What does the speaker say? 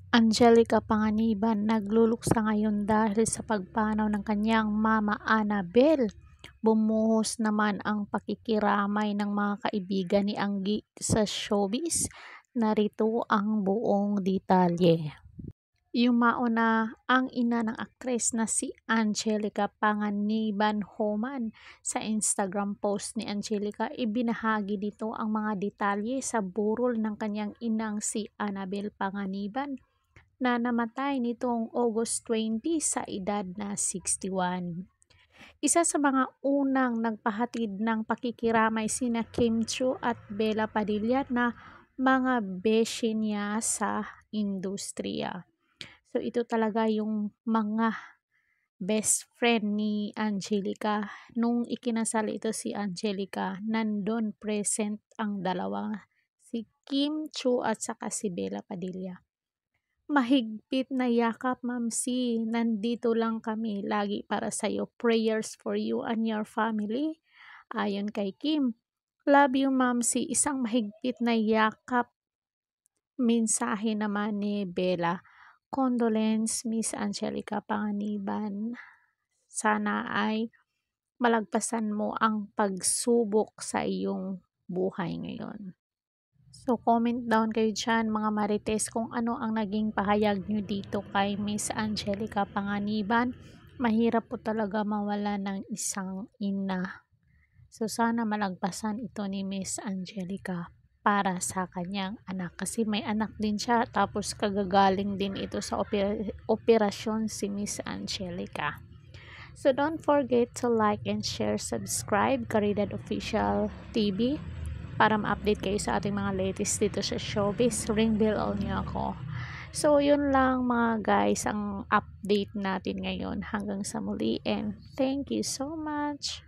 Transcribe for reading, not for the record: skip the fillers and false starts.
Angelica Panganiban nagluluksa ngayon dahil sa pagpanaw ng kanyang mama Annabel. Bumuhos naman ang pakikiramay ng mga kaibigan ni Anggi sa showbiz. Narito ang buong detalye. Yumauna ang ina ng aktres na si Angelica Panganiban Homan. Sa Instagram post ni Angelica, ibinahagi dito ang mga detalye sa burol ng kanyang inang si Annabel Panganiban na namatay nitong August 20 sa edad na 61. Isa sa mga unang nagpahatid ng pakikiramay sina Kim Chiu at Bella Padilla na mga beshi niya sa industriya. So ito talaga yung mga best friend ni Angelica. Nung ikinasal ito si Angelica, nandun present ang dalawa, si Kim Chiu at saka si Bella Padilla. Mahigpit na yakap, Mamsi. Nandito lang kami lagi para sa'yo. Prayers for you and your family. Ayon kay Kim. Love you, Mamsi. Isang mahigpit na yakap. Mensahe naman ni Bella. Condolence, Miss Angelica Panganiban. Sana ay malagpasan mo ang pagsubok sa iyong buhay ngayon. So, comment down kayo dyan mga marites kung ano ang naging pahayag nyo dito kay Miss Angelica Panganiban. Mahirap po talaga mawala ng isang ina. So, sana malagpasan ito ni Miss Angelica para sa kanyang anak. Kasi may anak din siya, tapos kagagaling din ito sa operasyon si Miss Angelica. So, don't forget to like and share, subscribe, Caridad Official TV para ma-update kayo sa ating mga latest dito sa showbiz. Ring bell all nyo ako. So, yun lang mga guys ang update natin ngayon. Hanggang sa muli and thank you so much.